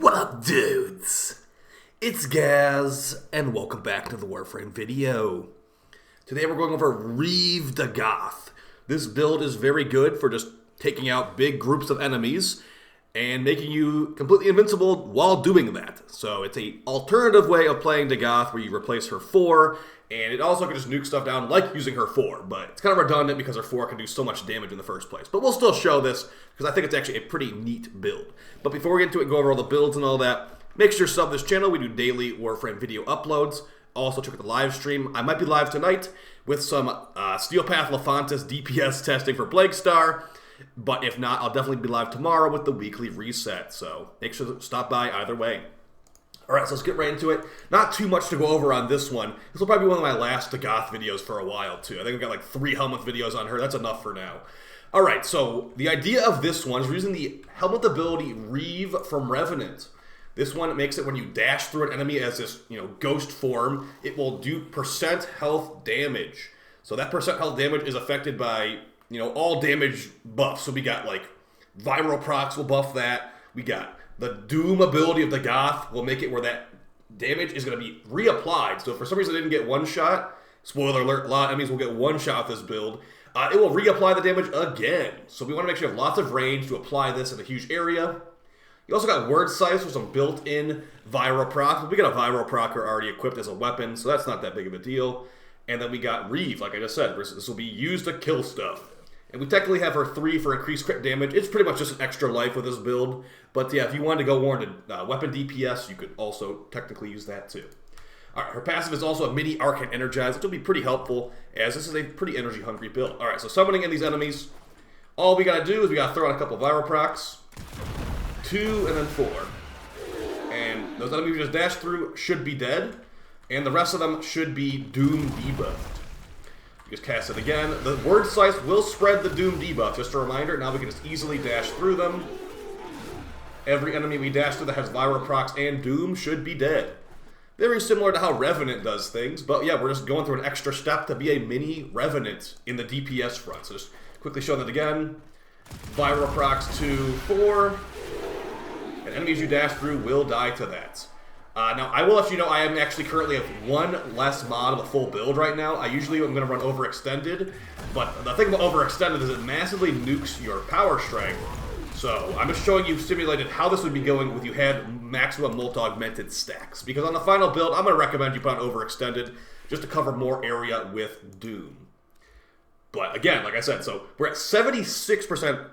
What up, dudes? It's Gaz, and welcome back to the Warframe video. Today we're going over Reaver Dagath. This build is very good for just taking out big groups of enemies and making you completely invincible while doing that. So it's an alternative way of playing Dagath where you replace her 4, and it also can just nuke stuff down like using her 4, but it's kind of redundant because her 4 can do so much damage in the first place. But we'll still show this because I think it's actually a pretty neat build. But before we get into it and go over all the builds and all that, make sure to sub this channel. We do daily Warframe video uploads. Also check out the live stream. I might be live tonight with some Steelpath Lefantis DPS testing for Plague Star. But if not, I'll definitely be live tomorrow with the weekly reset. So make sure to stop by either way. Alright, so let's get right into it. Not too much to go over on this one. This will probably be one of my last Dagath videos for a while, too. I think I've got like 3 Helminth videos on her. That's enough for now. Alright, so the idea of this one is we're using the Helminth ability Reaver from Revenant. This one makes it when you dash through an enemy as this, ghost form, it will do percent health damage. So that percent health damage is affected by, all damage buffs. So we got like viral procs will buff that. We got the Doom ability of Dagath will make it where that damage is going to be reapplied. So if for some reason it didn't get one shot, spoiler alert, a lot of enemies will get one shot with this build. It will reapply the damage again. So we want to make sure you have lots of range to apply this in a huge area. You also got word size for some built-in viral proc. We got a viral procer already equipped as a weapon, so that's not that big of a deal. And then we got Reaver, like I just said. This will be used to kill stuff. And we technically have her 3 for increased crit damage. It's pretty much just an extra life with this build. But yeah, if you wanted to go more into weapon DPS, you could also technically use that too. Alright, her passive is also a mini Arcane Energize, which will be pretty helpful, as this is a pretty energy-hungry build. Alright, so summoning in these enemies, all we gotta do is we gotta throw on a couple viral procs. 2 and then 4. And those enemies we just dashed through should be dead, and the rest of them should be Doom debuffed. You just cast it again. The word slice will spread the Doom debuff, just a reminder. Now we can just easily dash through them. Every enemy we dash through that has viral procs and Doom should be dead. Very similar to how Revenant does things, but yeah, we're just going through an extra step to be a mini Revenant in the DPS front. So just quickly show that again. Viral procs 2, 4. And enemies you dash through will die to that. Now, I will let you know I am actually currently at 1 less mod of a full build right now. I usually am going to run Overextended, but the thing about Overextended is it massively nukes your power strength. So I'm just showing you simulated how this would be going if you had maximum multi-augmented stacks. Because on the final build, I'm going to recommend you put on Overextended just to cover more area with Doom. But again, like I said, so we're at 76%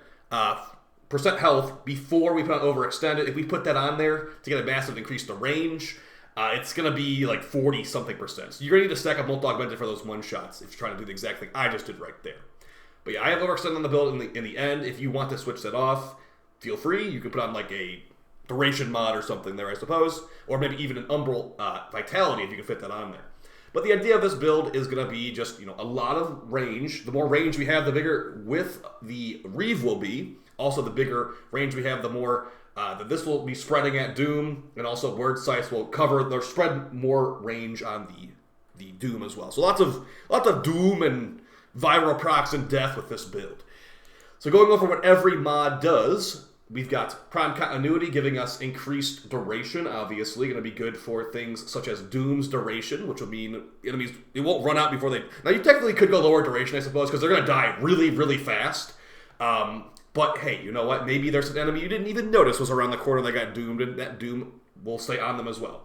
health before we put on Overextended. If we put that on there to get a massive increase to range, it's going to be like 40-something%. So you're going to need to stack up multi-augmented for those one-shots if you're trying to do the exact thing I just did right there. But yeah, I have Overextended on the build in the end. If you want to switch that off, feel free. You can put on like a duration mod or something there, I suppose. Or maybe even an Umbral Vitality if you can fit that on there. But the idea of this build is going to be just, a lot of range. The more range we have, the bigger width the Reaver will be. Also, the bigger range we have, the more that this will be spreading at Doom. And also, word size will cover or spread more range on the Doom as well. So lots of Doom and viral procs and death with this build. So going over what every mod does, we've got Prime Continuity giving us increased duration, obviously. Going to be good for things such as Doom's duration, which will mean enemies, it won't run out before they... Now, you technically could go lower duration, I suppose, because they're going to die really, really fast. But hey, you know what? Maybe there's an enemy you didn't even notice was around the corner that got doomed, and that Doom will stay on them as well.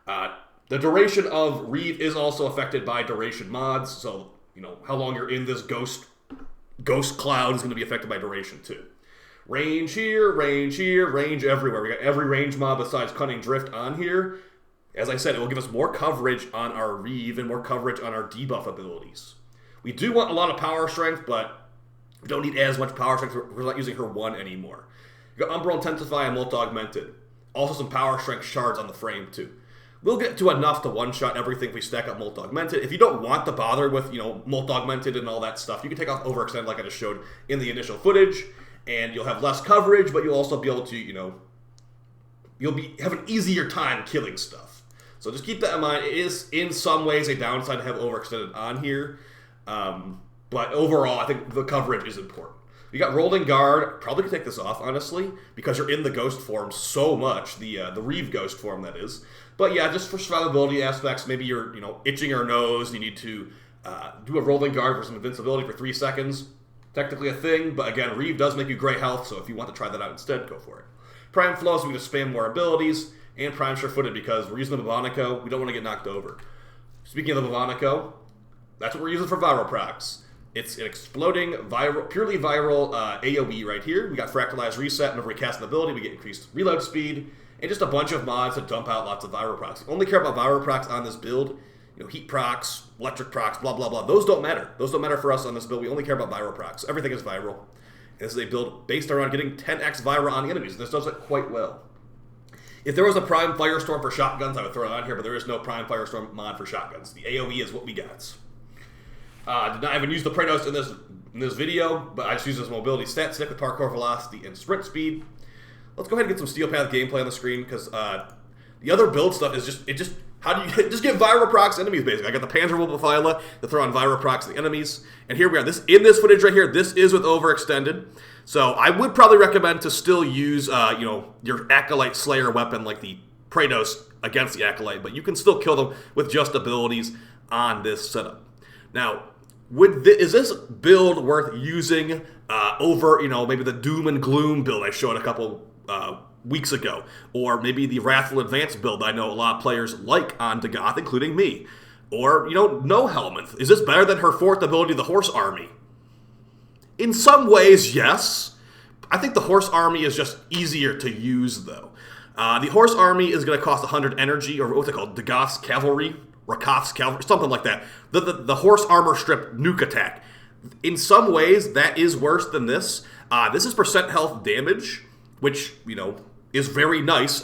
The duration of Reaver is also affected by duration mods, so, how long you're in this ghost cloud is going to be affected by duration, too. Range here, range everywhere. We got every range mod besides Cunning Drift on here. As I said, it will give us more coverage on our Reaver and more coverage on our debuff abilities. We do want a lot of power strength, but we don't need as much power strength. We're not using her 1 anymore. You got Umbral Intensify and Multi-Augmented. Also some power strength shards on the frame, too. We'll get to enough to one-shot everything if we stack up Multi-Augmented. If you don't want to bother with, Multi-Augmented and all that stuff, you can take off Overextend like I just showed in the initial footage, and you'll have less coverage, but you'll also be able to, you'll have an easier time killing stuff. So just keep that in mind. It is, in some ways, a downside to have Overextended on here, but overall, I think the coverage is important. You got Rolling Guard. Probably could take this off, honestly, because you're in the ghost form so much. The Reeve ghost form, that is. But yeah, just for survivability aspects, maybe you're itching your nose. You need to do a Rolling Guard for some invincibility for 3 seconds. Technically a thing, but again, Reeve does make you gray health, so if you want to try that out instead, go for it. Prime Flow, so we can just spam more abilities, and Prime Sure-Footed, because we're using the Bavonico, we don't want to get knocked over. Speaking of the Bavonico, that's what we're using for viral procs. It's an exploding, purely viral AoE right here. We got Fractalized Reset, and if we cast an ability, we get increased reload speed, and just a bunch of mods to dump out lots of viral procs. We only care about viral procs on this build. Heat procs, electric procs, blah, blah, blah. Those don't matter. Those don't matter for us on this build. We only care about viral procs. Everything is viral. This is a build based around getting 10x viral on the enemies. This does it quite well. If there was a Prime Firestorm for shotguns, I would throw it on here, but there is no Prime Firestorm mod for shotguns. The AoE is what we got. Did not even use the Praetos in this video, but I just use this mobility stat stick with parkour velocity and sprint speed. Let's go ahead and get some Steel Path gameplay on the screen, because the other build stuff is just how do you just get viral procs enemies, basically. I got the Panzer Wolfophyla to throw on viral procs the enemies. And here we are. In this footage right here, this is with overextended. So I would probably recommend to still use, your Acolyte Slayer weapon like the Praetos against the Acolyte, but you can still kill them with just abilities on this setup. Now, is this build worth using over, maybe the Doom and Gloom build I showed a couple weeks ago, or maybe the Wrathful Advance build I know a lot of players like on Dagath, including me, or, no Helminth? Is this better than her 4th ability, the Horse Army? In some ways, yes. I think the Horse Army is just easier to use, though. The Horse Army is going to cost 100 energy, or what's it called, Dagath's Cavalry, Rakoth's Cavalry, something like that. The Horse Armor Strip nuke attack. In some ways, that is worse than this. This is percent health damage, which, is very nice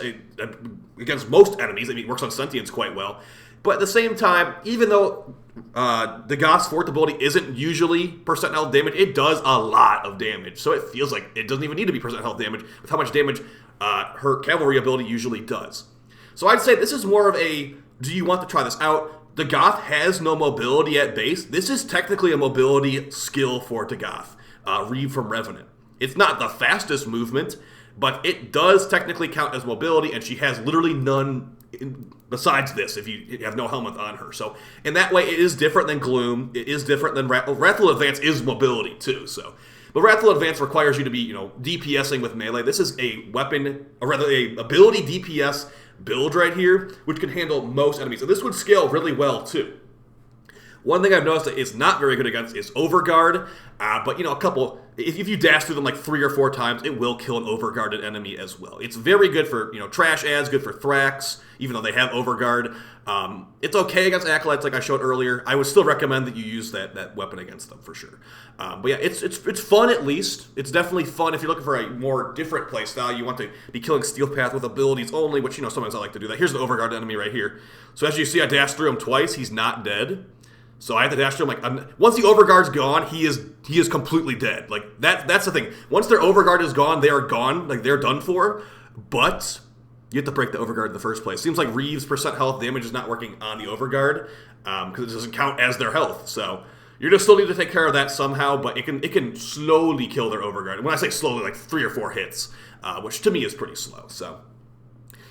against most enemies. I mean, it works on Sentience quite well. But at the same time, even though Dagath's 4th ability isn't usually percent health damage, it does a lot of damage. So it feels like it doesn't even need to be percent health damage with how much damage her cavalry ability usually does. So I'd say this is more of a, do you want to try this out? Dagath has no mobility at base. This is technically a mobility skill for Dagath, Reeve from Revenant. It's not the fastest movement, but it does technically count as mobility, and she has literally none besides this if you have no Helminth on her. So in that way, it is different than Gloom. It is different than Wrathful Advance is mobility too. So, but Wrathful Advance requires you to be DPSing with melee. This is a weapon, or rather a ability DPS build right here, which can handle most enemies. So this would scale really well too. One thing I've noticed that it's not very good against is Overguard, but a couple, if you dash through them like 3 or 4 times, it will kill an Overguarded enemy as well. It's very good for, trash ads, good for Thrax, even though they have Overguard. It's okay against Acolytes like I showed earlier. I would still recommend that you use that weapon against them for sure. But yeah, it's fun at least. It's definitely fun if you're looking for a more different playstyle. You want to be killing Steel Path with abilities only, which, sometimes I like to do that. Here's the Overguarded enemy right here. So as you see, I dashed through him twice. He's not dead. So I have to dash through him, once the Overguard's gone, he is completely dead. Like, that's the thing. Once their Overguard is gone, they are gone. Like, they're done for. But you have to break the Overguard in the first place. Seems like Reeve's percent health damage is not working on the Overguard, because it doesn't count as their health. So you're just still need to take care of that somehow, but it can slowly kill their Overguard. When I say slowly, like 3 or 4 hits, which to me is pretty slow. So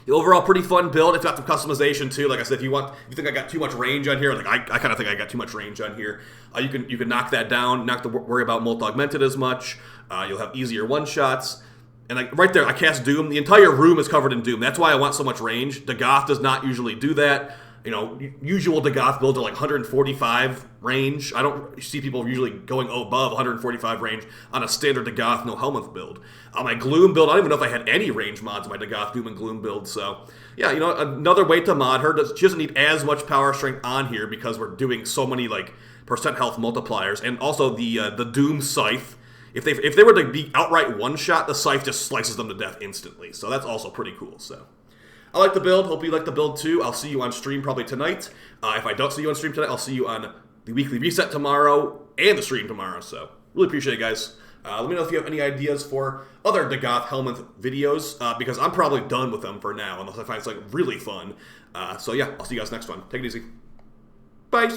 the overall pretty fun build. It's got some customization too. Like I said, if you think I got too much range on here, like I kind of think I got too much range on here. You can knock that down, not to worry about Molt Augmented as much. You'll have easier one-shots. And like right there, I cast Doom. The entire room is covered in Doom. That's why I want so much range. Dagath does not usually do that. Usual Dagath builds are like 145 range. I don't see people usually going above 145 range on a standard Dagath no Helminth build. On my Gloom build, I don't even know if I had any range mods in my Dagath Doom and Gloom build. So yeah, another way to mod her. She doesn't need as much power strength on here because we're doing so many like percent health multipliers, and also the Doom Scythe. If they were to be outright one shot, the Scythe just slices them to death instantly. So that's also pretty cool. So I like the build. Hope you like the build too. I'll see you on stream probably tonight. If I don't see you on stream tonight, I'll see you on the weekly reset tomorrow and the stream tomorrow. So really appreciate it, guys. Let me know if you have any ideas for other Dagath Helminth videos, because I'm probably done with them for now, unless I find something really fun. So yeah, I'll see you guys next one. Take it easy. Bye.